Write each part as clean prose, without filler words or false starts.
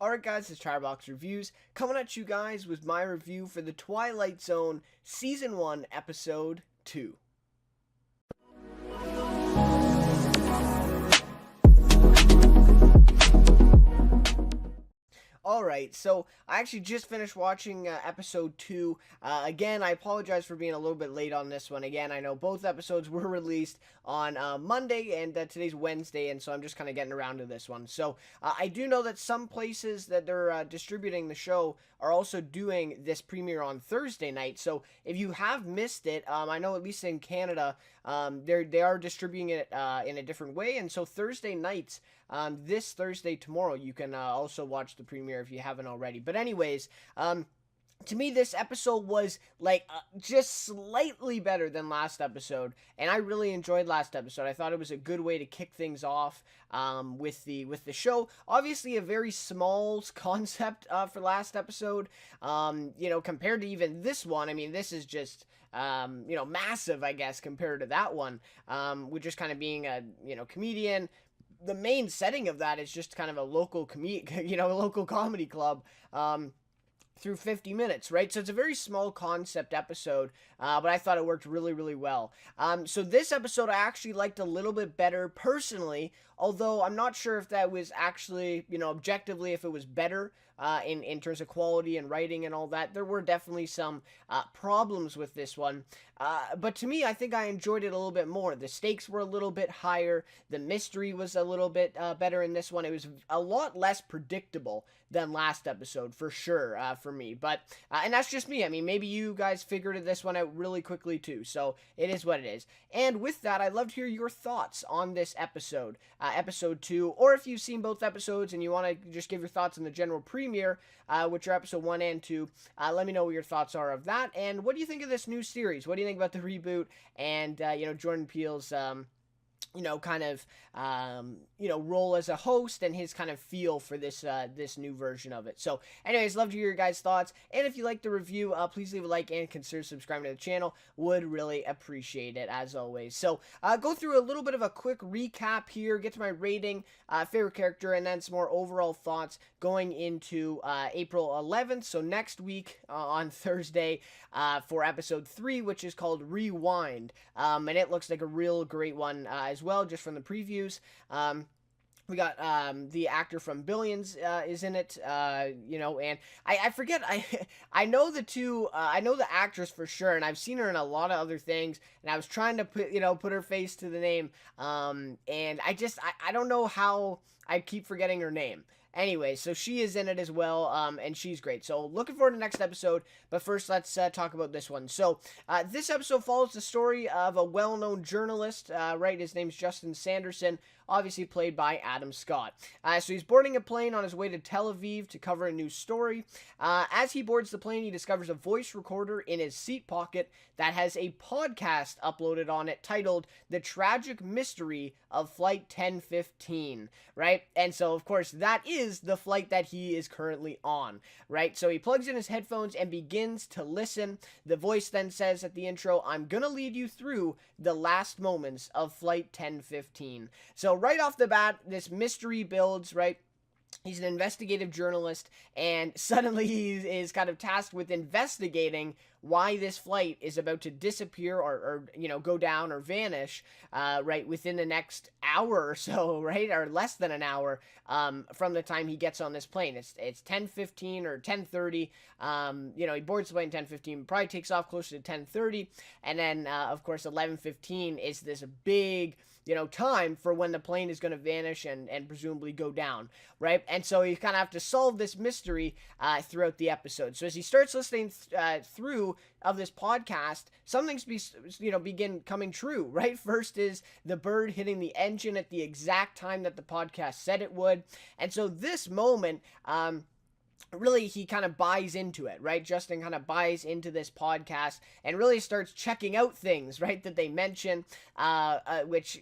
Alright guys, it's Chatterbox Reviews, coming at you guys with my review for the Twilight Zone Season 1, Episode 2. Alright, so I actually just finished watching episode 2. Again, I apologize for being a little bit late on this one. Again, I know both episodes were released on Monday, and today's Wednesday, and so I'm just kind of getting around to this one. So, I do know that some places that they're distributing the show are also doing this premiere on Thursday night. So, if you have missed it, I know at least in Canada, they are distributing it in a different way, and so Thursday nights, this Thursday, tomorrow, you can also watch the premiere if you haven't already. But anyways, to me, this episode was, like, just slightly better than last episode, and I really enjoyed last episode. I thought it was a good way to kick things off with the show. Obviously, a very small concept for last episode, compared to even this one. I mean, this is just massive, I guess, compared to that one, with just kind of being a, comedian. The main setting of that is just kind of a local local comedy club, through 50 minutes, right? So it's a very small concept episode, but I thought it worked really, really well. So this episode I actually liked a little bit better personally, although I'm not sure if that was actually, objectively, if it was better in terms of quality and writing and all that. There were definitely some problems with this one, but to me, I think I enjoyed it a little bit more. The stakes were a little bit higher. The mystery was a little bit better in this one. It was a lot less predictable than last episode, for sure, for me. But, and that's just me. I mean, maybe you guys figured this one out really quickly, too. So, it is what it is. And with that, I'd love to hear your thoughts on this episode, episode 2. Or if you've seen both episodes and you want to just give your thoughts on the general premiere, which are episode 1 and 2, let me know what your thoughts are of that. And what do you think of this new series? What do you think about the reboot and, Jordan Peele's, role as a host and his kind of feel for this this new version of it. So, anyways, love to hear your guys' thoughts. And if you like the review, please leave a like and consider subscribing to the channel. Would really appreciate it, as always. So, go through a little bit of a quick recap here, get to my rating, favorite character, and then some more overall thoughts going into April 11th. So, next week on Thursday for episode 3, which is called Rewind. And it looks like a real great one as well, just from the previews. We got the actor from Billions is in it, and I forget, I know the two, I know the actress for sure, and I've seen her in a lot of other things, and I was trying to put her face to the name, and I don't know how I keep forgetting her name. Anyway, so she is in it as well, and she's great. So, looking forward to the next episode, but first, let's talk about this one. So, this episode follows the story of a well-known journalist, right? His name's Justin Sanderson, obviously played by Adam Scott. So, he's boarding a plane on his way to Tel Aviv to cover a new story. As he boards the plane, he discovers a voice recorder in his seat pocket that has a podcast uploaded on it titled The Tragic Mystery of Flight 1015, right? And so, of course, that is the flight that he is currently on, right? So he plugs in his headphones and begins to listen. The voice then says at the intro, "I'm gonna lead you through the last moments of Flight 1015. So right off the bat, this mystery builds, right? He's an investigative journalist, and suddenly he is kind of tasked with investigating why this flight is about to disappear or go down or vanish, right, within the next hour or so, right, or less than an hour, from the time he gets on this plane. It's 10:15 or 10:30, he boards the plane 10:15, probably takes off closer to 10:30, and then, of course, 11:15 is this big, time for when the plane is going to vanish and presumably go down, right? And so you kind of have to solve this mystery throughout the episode. So as he starts listening through of this podcast, some things begin coming true, right? First is the bird hitting the engine at the exact time that the podcast said it would. And so this moment, really, he kind of buys into it, right? Justin kind of buys into this podcast and really starts checking out things, right, that they mention, which,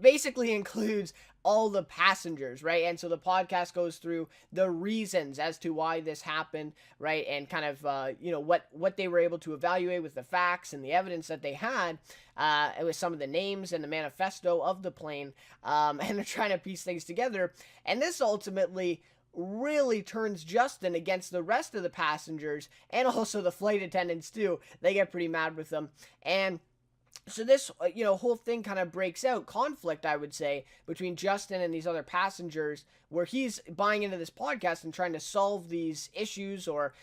basically includes all the passengers, right? And so the podcast goes through the reasons as to why this happened, right? And kind of, what they were able to evaluate with the facts and the evidence that they had, with some of the names and the manifesto of the plane, and they're trying to piece things together. And this ultimately really turns Justin against the rest of the passengers and also the flight attendants too. They get pretty mad with them. And so this, whole thing kind of breaks out, conflict, I would say, between Justin and these other passengers, where he's buying into this podcast and trying to solve these issues, or,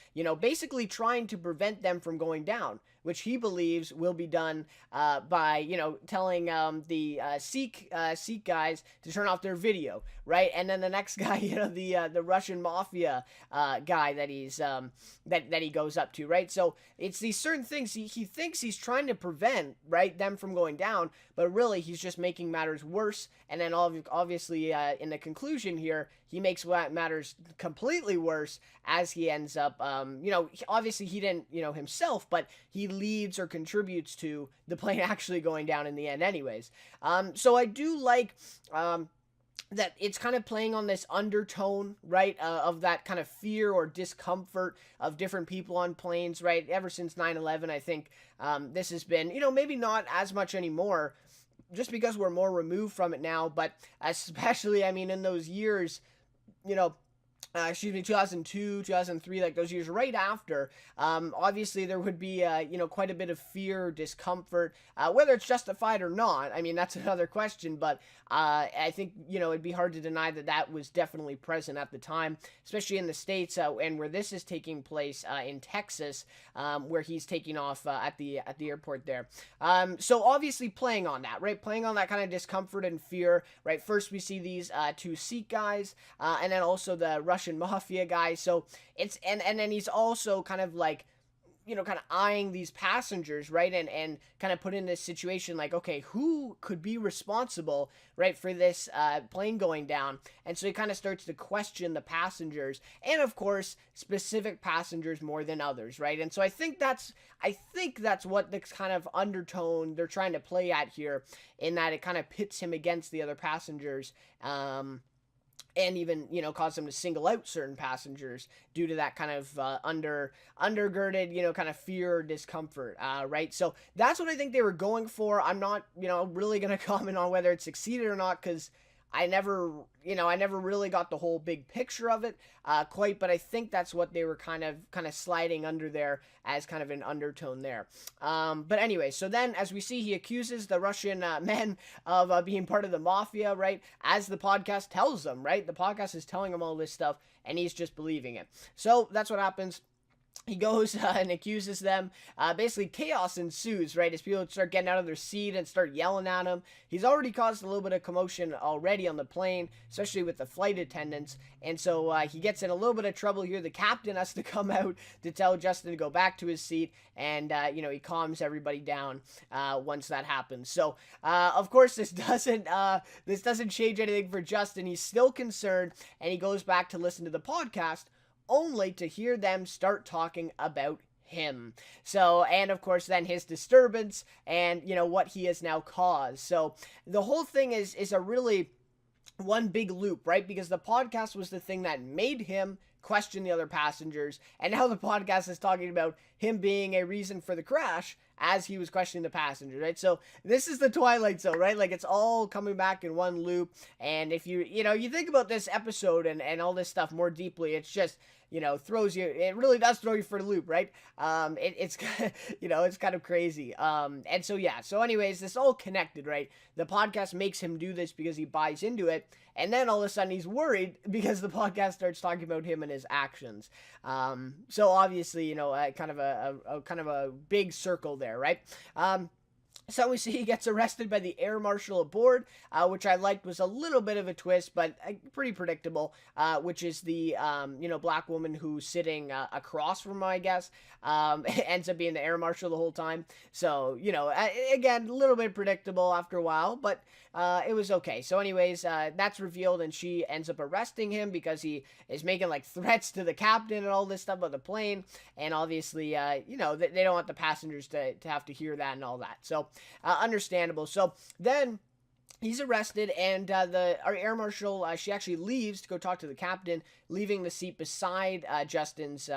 basically trying to prevent them from going down, which he believes will be done by, telling the Sikh guys to turn off their video, right? And then the next guy, the Russian mafia guy that he's that he goes up to, right? So it's these certain things he thinks he's trying to prevent, right, them from going down, but really he's just making matters worse. And then obviously in the conclusion here, he makes what matters completely worse as he ends up, obviously he didn't, himself, but he leads or contributes to the plane actually going down in the end anyways. So I do like that it's kind of playing on this undertone, right, of that kind of fear or discomfort of different people on planes, right? Ever since 9/11, I think this has been, maybe not as much anymore, just because we're more removed from it now, but especially, in those years, 2002, 2003, like those years right after, obviously there would be, quite a bit of fear, discomfort, whether it's justified or not. That's another question, but I think, it'd be hard to deny that was definitely present at the time, especially in the States, and where this is taking place in Texas, where he's taking off at the airport there. So obviously playing on that, right? Playing on that kind of discomfort and fear, right? First we see these two Sikh guys, and then also the Russian mafia guy. So it's and then he's also kind of like, kind of eyeing these passengers, right? And kind of put in this situation like, okay, who could be responsible, right, for this plane going down? And so he kind of starts to question the passengers, and of course specific passengers more than others, right? And so I think that's what the kind of undertone they're trying to play at here, in that it kind of pits him against the other passengers, and even, cause them to single out certain passengers due to that kind of undergirded, kind of fear or discomfort, right? So that's what I think they were going for. I'm not, really going to comment on whether it succeeded or not, because I never really got the whole big picture of it quite, but I think that's what they were kind of sliding under there as kind of an undertone there. But anyway, so then as we see, he accuses the Russian men of being part of the mafia, right? As the podcast tells them, right? The podcast is telling him all this stuff, and he's just believing it. So that's what happens. He goes and accuses them. Basically, chaos ensues, right, as people start getting out of their seat and start yelling at him. He's already caused a little bit of commotion already on the plane, especially with the flight attendants. And so he gets in a little bit of trouble here. The captain has to come out to tell Justin to go back to his seat. And, he calms everybody down once that happens. So, of course, this doesn't change anything for Justin. He's still concerned, and he goes back to listen to the podcast, only to hear them start talking about him. So, and of course then his disturbance and, what he has now caused. So the whole thing is a really one big loop, right? Because the podcast was the thing that made him question the other passengers, and now the podcast is talking about him being a reason for the crash as he was questioning the passengers, right? So this is the Twilight Zone, right? Like, it's all coming back in one loop. And if you think about this episode and all this stuff more deeply, it's just, it really does throw you for the loop, right? It's it's kind of crazy. And so, yeah. So anyways, this all connected, right? The podcast makes him do this because he buys into it. And then all of a sudden he's worried because the podcast starts talking about him and his actions. So obviously, kind of a big circle there, right? So we see he gets arrested by the air marshal aboard, which I liked was a little bit of a twist, but pretty predictable, which is the, black woman who's sitting across from him, I guess, ends up being the air marshal the whole time. So, again, a little bit predictable after a while, but it was okay. So anyways, that's revealed, and she ends up arresting him because he is making, like, threats to the captain and all this stuff about the plane, and obviously, they don't want the passengers to have to hear that and all that. So, understandable. So then he's arrested, and our air marshal, she actually leaves to go talk to the captain, leaving the seat beside Justin's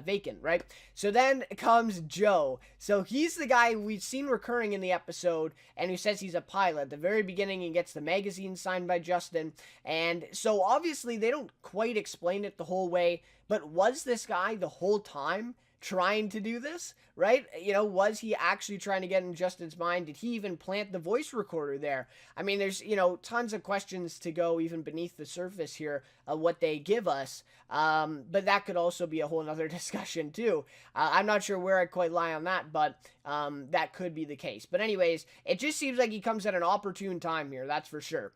vacant, right? So then comes Joe. So he's the guy we've seen recurring in the episode, and who says he's a pilot. At the very beginning, he gets the magazine signed by Justin, and so obviously they don't quite explain it the whole way, but was this guy the whole time trying to do this, right? Was he actually trying to get in Justin's mind? Did he even plant the voice recorder there? I mean, there's, tons of questions to go even beneath the surface here of what they give us. But that could also be a whole nother discussion too. I'm not sure where I'd quite lie on that, but that could be the case. But anyways, it just seems like he comes at an opportune time here, that's for sure.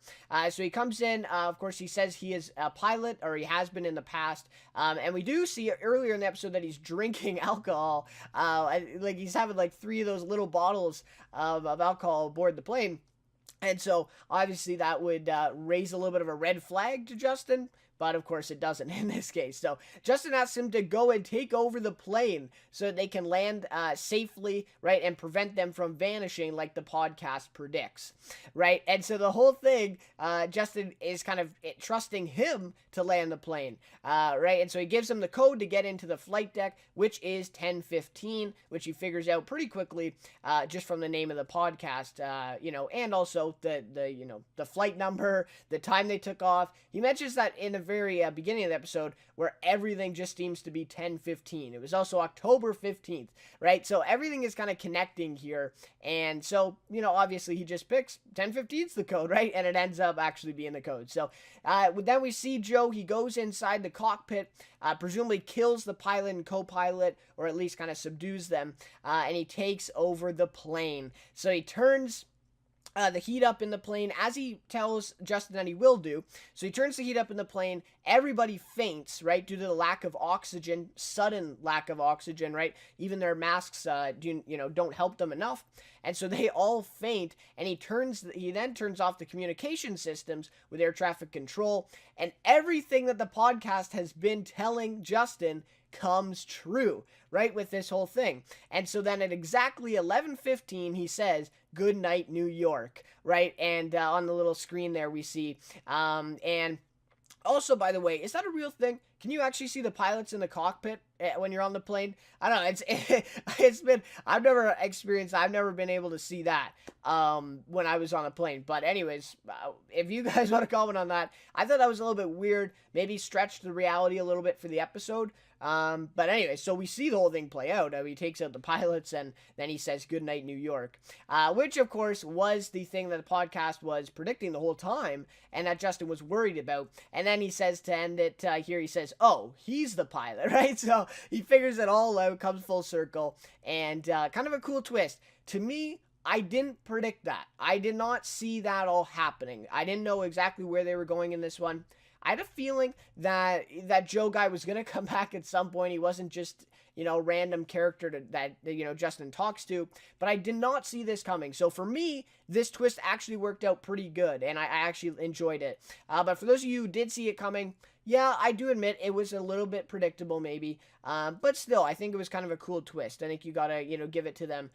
So he comes in, of course, he says he is a pilot, or he has been in the past. And we do see earlier in the episode that he's drinking alcohol. Like he's having like 3 of those little bottles of alcohol aboard the plane. And so obviously that would raise a little bit of a red flag to Justin. But of course it doesn't in this case. So Justin asks him to go and take over the plane so that they can land safely, right, and prevent them from vanishing like the podcast predicts, right? And so the whole thing, Justin is kind of trusting him to land the plane, right? And so he gives him the code to get into the flight deck, which is 1015, which he figures out pretty quickly just from the name of the podcast, and also the flight number, the time they took off. He mentions that in the very beginning of the episode, where everything just seems to be 10:15. It was also October 15th, right? So everything is kind of connecting here. And so, obviously he just picks 10:15's the code, right? And it ends up actually being the code. So then we see Joe. He goes inside the cockpit, presumably kills the pilot and co-pilot, or at least kind of subdues them, and he takes over the plane. So he turns the heat up in the plane, as he tells Justin that he will do. So he turns the heat up in the plane. Everybody faints, right, due to the lack of oxygen, sudden lack of oxygen, right? Even their masks, don't help them enough. And so they all faint, and he then turns off the communication systems with air traffic control, and everything that the podcast has been telling Justin comes true, right, with this whole thing. And so then at exactly 11:15, he says, "Good night, New York," right? And on the little screen there we see, and also, by the way, is that a real thing? Can you actually see the pilots in the cockpit when you're on the plane? I don't know. I've never been able to see that when I was on a plane. But anyways, if you guys want to comment on that, I thought that was a little bit weird. Maybe stretched the reality a little bit for the episode. But anyway, so we see the whole thing play out. He takes out the pilots, and then he says, "Good night, New York," which of course was the thing that the podcast was predicting the whole time, and that Justin was worried about. And then he says, to end it here, he says, "Oh, he's the pilot," right? So he figures it all out, comes full circle, and kind of a cool twist. To me, I didn't predict that. I did not see that all happening. I didn't know exactly where they were going in this one. I had a feeling that Joe guy was going to come back at some point. He wasn't just, random character that Justin talks to. But I did not see this coming. So for me, this twist actually worked out pretty good, and I actually enjoyed it. But for those of you who did see it coming, yeah, I do admit it was a little bit predictable maybe. But still, I think it was kind of a cool twist. I think you got to, give it to them.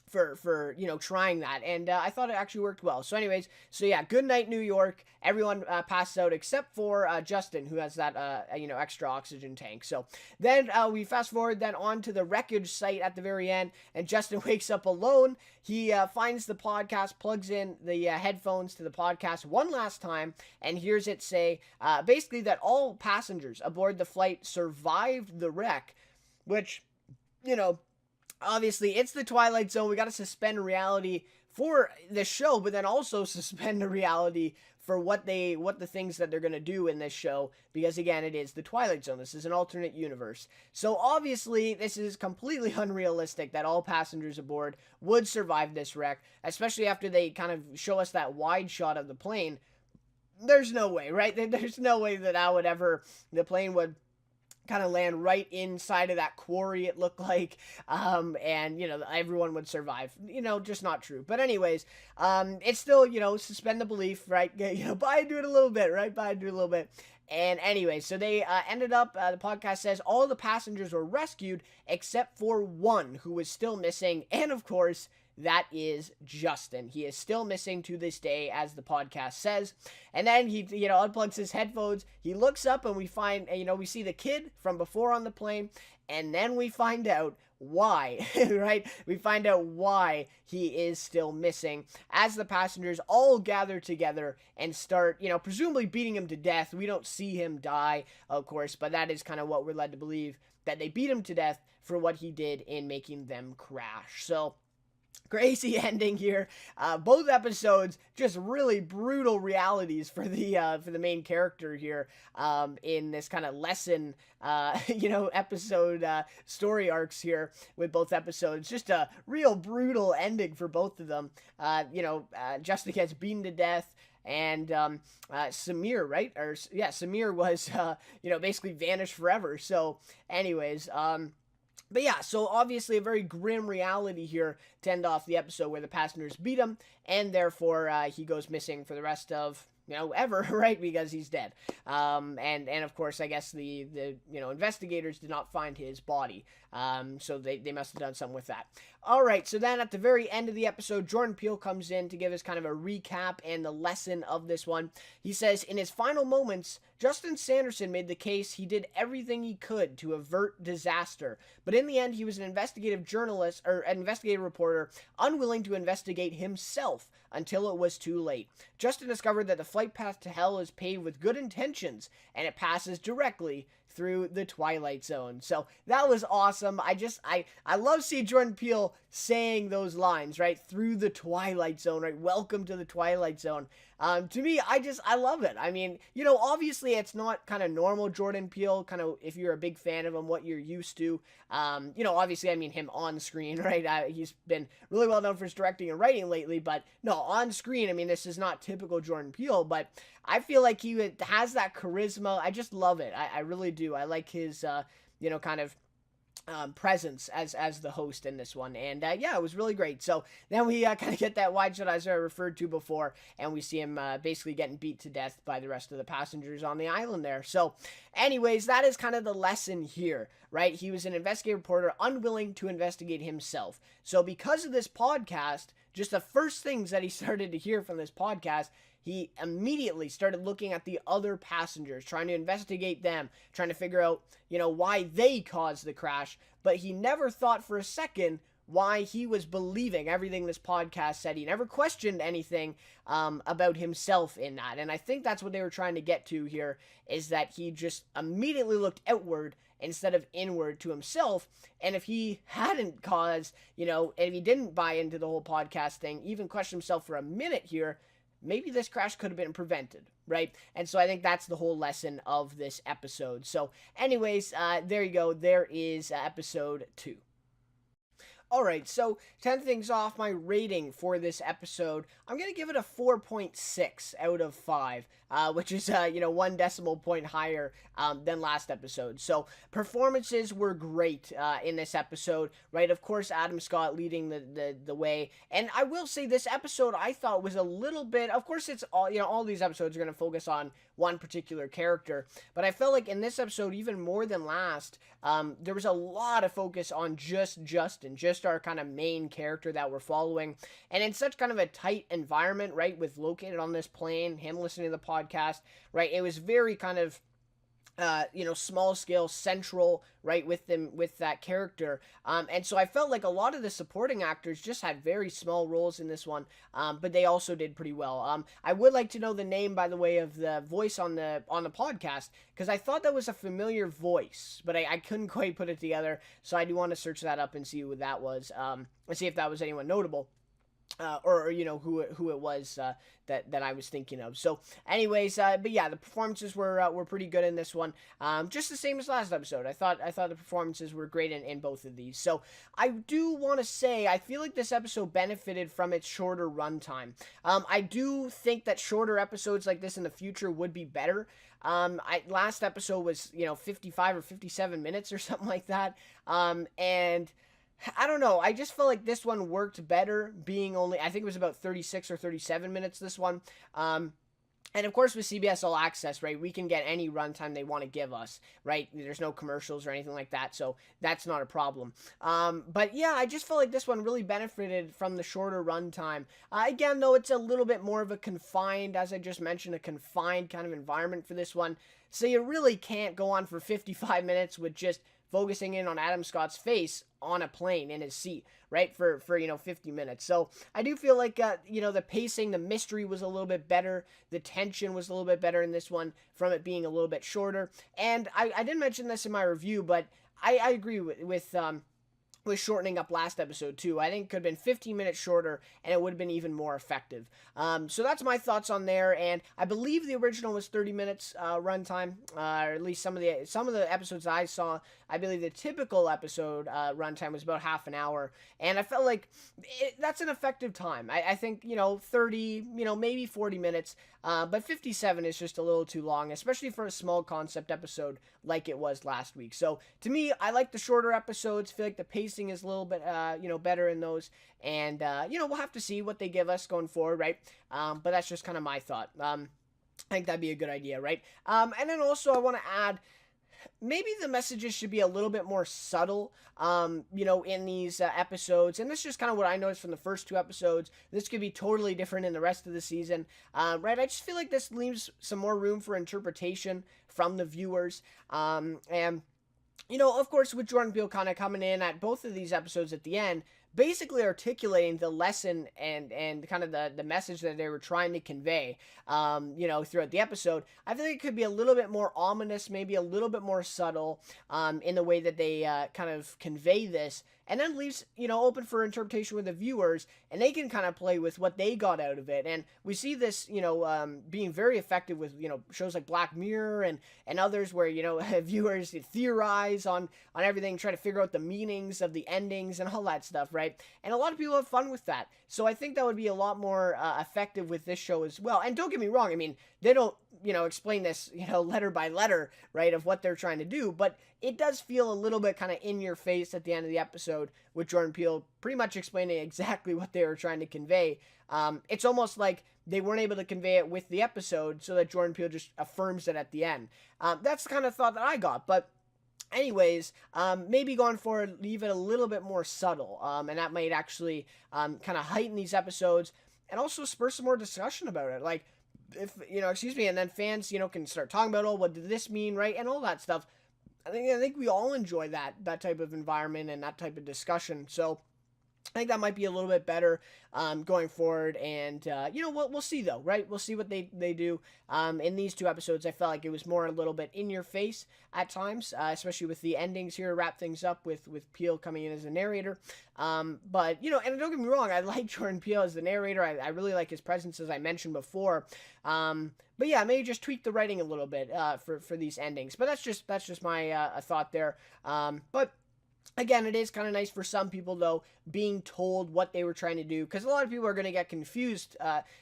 For trying that, and I thought it actually worked well. So anyways, good night, New York. Everyone passes out except for Justin, who has that extra oxygen tank. So then we fast forward then on to the wreckage site at the very end, and Justin wakes up alone. He finds the podcast, plugs in the headphones to the podcast one last time, and hears it say basically that all passengers aboard the flight survived the wreck, which obviously, it's the Twilight Zone. We got to suspend reality for the show, but then also suspend the reality for what the things that they're going to do in this show, because again, it is the Twilight Zone. This is an alternate universe. So obviously, this is completely unrealistic that all passengers aboard would survive this wreck, especially after they kind of show us that wide shot of the plane. There's no way, right? There's no way that the plane would kind of land right inside of that quarry, it looked like, and everyone would survive. Just not true. But anyways, it's still, suspend the belief, right? Buy and do it a little bit, right? Buy and do it a little bit. And anyway, so they ended up, the podcast says, all the passengers were rescued except for one who was still missing, and of course, that is Justin. He is still missing to this day, as the podcast says. And then he, unplugs his headphones. He looks up and we find, we see the kid from before on the plane. And then we find out why, right? We find out why he is still missing as the passengers all gather together and start, presumably beating him to death. We don't see him die, of course, but that is kind of what we're led to believe, that they beat him to death for what he did in making them crash. So, crazy ending here. Both episodes just really brutal realities for the main character here in this kind of lesson episode story arcs here with both episodes. Just a real brutal ending for both of them. Justin gets beaten to death. And Samir, right? Samir was basically vanished forever. So anyways, but yeah, so obviously a very grim reality here to end off the episode, where the passengers beat him, and therefore he goes missing for the rest of, ever, right? Because he's dead. And of course, I guess the investigators did not find his body. So they must have done something with that. All right, so then at the very end of the episode, Jordan Peele comes in to give us kind of a recap and the lesson of this one. He says, in his final moments, Justin Sanderson made the case he did everything he could to avert disaster, but in the end, he was an investigative reporter, unwilling to investigate himself until it was too late. Justin discovered that the flight path to hell is paved with good intentions, and it passes directly through the Twilight Zone. So that was awesome. I love seeing Jordan Peele saying those lines, right? Through the Twilight Zone, right? Welcome to the Twilight Zone. To me, I love it. I mean, obviously it's not kind of normal Jordan Peele, kind of, if you're a big fan of him, what you're used to. Obviously, I mean him on screen, right? He's been really well known for his directing and writing lately, but no, on screen, I mean, this is not typical Jordan Peele, but I feel like he has that charisma. I just love it. I really do. I like his, kind of presence as the host in this one, and it was really great. So then we kind of get that wide shot as I referred to before, and we see him basically getting beat to death by the rest of the passengers on the island there. So anyways, that is kind of the lesson here, right? He was an investigative reporter, unwilling to investigate himself. So because of this podcast, just the first things that he started to hear from this podcast, he immediately started looking at the other passengers, trying to investigate them, trying to figure out, why they caused the crash. But he never thought for a second why he was believing everything this podcast said. He never questioned anything about himself in that. And I think that's what they were trying to get to here, is that he just immediately looked outward instead of inward to himself. And if he hadn't caused, if he didn't buy into the whole podcast thing, even question himself for a minute here, maybe this crash could have been prevented, right? And so I think that's the whole lesson of this episode. So anyways, there you go. There is episode 2. Alright, so to end things off, my rating for this episode, I'm going to give it a 4.6 out of 5, which is, 1 decimal point higher than last episode. So performances were great in this episode, right? Of course, Adam Scott leading the way. And I will say this episode I thought was a little bit, of course it's all, all these episodes are going to focus on one particular character, but I felt like in this episode, even more than last, there was a lot of focus on just Justin, just our kind of main character that we're following, and in such kind of a tight environment, right, with located on this plane, him listening to the podcast, right, it was very kind of small scale, central, right, with that character. And so I felt like a lot of the supporting actors just had very small roles in this one, but they also did pretty well. I would like to know the name, by the way, of the voice on the podcast, because I thought that was a familiar voice, but I couldn't quite put it together, so I do want to search that up and see who that was, and see if that was anyone notable. Or who it was that I was thinking of. So anyways, but yeah, the performances were pretty good in this one. Just the same as last episode. I thought the performances were great in both of these. So I do want to say I feel like this episode benefited from its shorter runtime. I do think that shorter episodes like this in the future would be better. Last episode was 55 or 57 minutes or something like that. And I don't know. I just felt like this one worked better being only, I think it was about 36 or 37 minutes, this one. And of course, with CBS All Access, right, we can get any runtime they want to give us, right? There's no commercials or anything like that, so that's not a problem. But yeah, I just felt like this one really benefited from the shorter runtime. Again, though, it's a little bit more of a confined, as I just mentioned, a confined kind of environment for this one. So you really can't go on for 55 minutes with just focusing in on Adam Scott's face on a plane in his seat, right, for 50 minutes. So I do feel like the pacing, the mystery was a little bit better, the tension was a little bit better in this one from it being a little bit shorter. And I didn't mention this in my review, but I agree with shortening up last episode too. I think it could have been 15 minutes shorter and it would have been even more effective. So that's my thoughts on there, and I believe the original was 30 minutes runtime, or at least some of the episodes I saw. I believe the typical episode runtime was about half an hour, and I felt like that's an effective time. I think 30, maybe 40 minutes, but 57 is just a little too long, especially for a small concept episode like it was last week. So to me, I like the shorter episodes. Feel like the pacing is a little bit better in those, and we'll have to see what they give us going forward, right? But that's just kind of my thought. I think that'd be a good idea, right? And then also I want to add, maybe the messages should be a little bit more subtle, in these episodes. And this is just kind of what I noticed from the first two episodes. This could be totally different in the rest of the season, right? I just feel like this leaves some more room for interpretation from the viewers. And, of course, with Jordan Peele kind of coming in at both of these episodes at the end, basically articulating the lesson and kind of the message that they were trying to convey, throughout the episode. I think it could be a little bit more ominous, maybe a little bit more subtle, in the way that they kind of convey this, and then leaves, open for interpretation with the viewers, and they can kind of play with what they got out of it. And we see this, being very effective with, shows like Black Mirror and others where, viewers theorize on everything, try to figure out the meanings of the endings and all that stuff, right? And a lot of people have fun with that. So I think that would be a lot more effective with this show as well. And don't get me wrong, I mean, they don't, explain this, letter by letter, right, of what they're trying to do, but it does feel a little bit kind of in your face at the end of the episode with Jordan Peele pretty much explaining exactly what they were trying to convey. It's almost like they weren't able to convey it with the episode, so that Jordan Peele just affirms it at the end. That's the kind of thought that I got, but anyways, maybe going forward, leave it a little bit more subtle, and that might actually kind of heighten these episodes and also spur some more discussion about it. Like, if, and then fans, can start talking about, oh, what did this mean, right, and all that stuff. I think we all enjoy that type of environment and that type of discussion. So I think that might be a little bit better going forward, and we'll see though, right? We'll see what they do. In these two episodes, I felt like it was more a little bit in your face at times, especially with the endings here, wrap things up with Peele coming in as a narrator. But and don't get me wrong, I like Jordan Peele as the narrator. I really like his presence, as I mentioned before. But yeah, maybe just tweak the writing a little bit for these endings. But that's just my thought there. But again, it is kind of nice for some people, though, being told what they were trying to do, because a lot of people are going to get confused,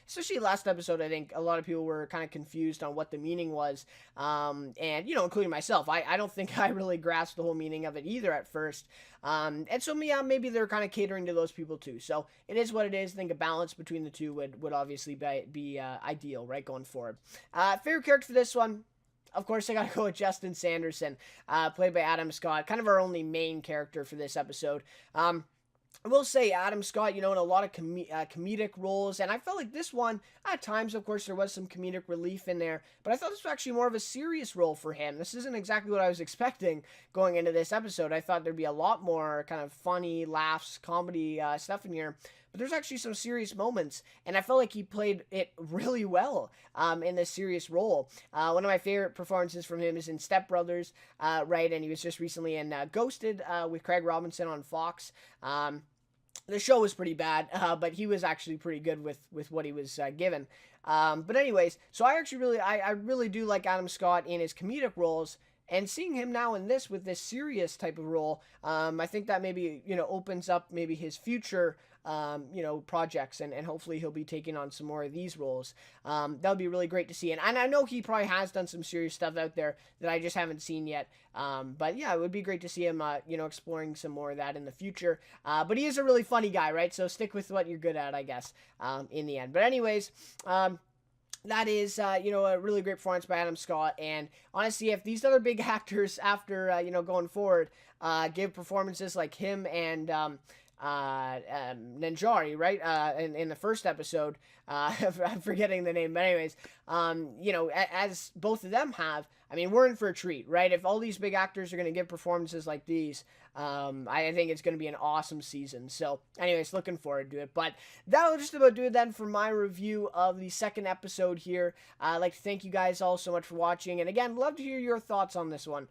especially last episode. I think a lot of people were kind of confused on what the meaning was, and, including myself. I don't think I really grasped the whole meaning of it either at first, and so, yeah, maybe they're kind of catering to those people, too. So it is what it is. I think a balance between the two would obviously be ideal, right, going forward. Favorite character for this one? Of course, I gotta go with Justin Sanderson, played by Adam Scott, kind of our only main character for this episode. I will say Adam Scott, in a lot of comedic roles, and I felt like this one, at times, of course, there was some comedic relief in there, but I thought this was actually more of a serious role for him. This isn't exactly what I was expecting going into this episode. I thought there'd be a lot more kind of funny, laughs, comedy stuff in here, but there's actually some serious moments, and I felt like he played it really well in this serious role. One of my favorite performances from him is in Step Brothers, right, and he was just recently in Ghosted with Craig Robinson on Fox. The show was pretty bad, but he was actually pretty good with what he was given. But anyways, so I really do like Adam Scott in his comedic roles, and seeing him now in this with this serious type of role, I think that maybe, opens up maybe his future, projects, and hopefully he'll be taking on some more of these roles. That would be really great to see. And I know he probably has done some serious stuff out there that I just haven't seen yet. But yeah, it would be great to see him, exploring some more of that in the future. But he is a really funny guy, right? So stick with what you're good at, I guess, in the end. But anyways, that is, a really great performance by Adam Scott. And honestly, if these other big actors after, going forward, give performances like him and Nanjari, right? In the first episode, I'm forgetting the name, but anyways, as both of them have, I mean, we're in for a treat, right? If all these big actors are going to give performances like these, I think it's going to be an awesome season. So, anyways, looking forward to it. But that will just about do it then for my review of the second episode here. I'd like to thank you guys all so much for watching. And again, love to hear your thoughts on this one,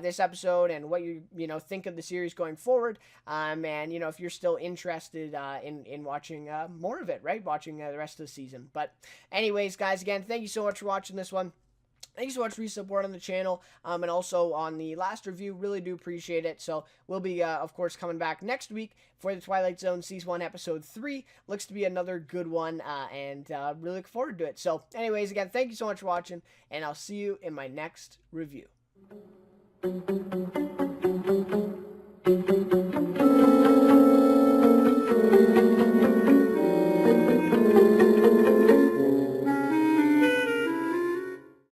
this episode, and what you think of the series going forward. And if you're still interested in watching more of it, right? Watching the rest of the season. But anyways, guys, again, thank you so much for watching this one. Thanks so much for your support on the channel, and also on the last review. Really do appreciate it. So we'll be, of course, coming back next week for the Twilight Zone Season 1, Episode 3. Looks to be another good one, and really look forward to it. So anyways, again, thank you so much for watching, and I'll see you in my next review.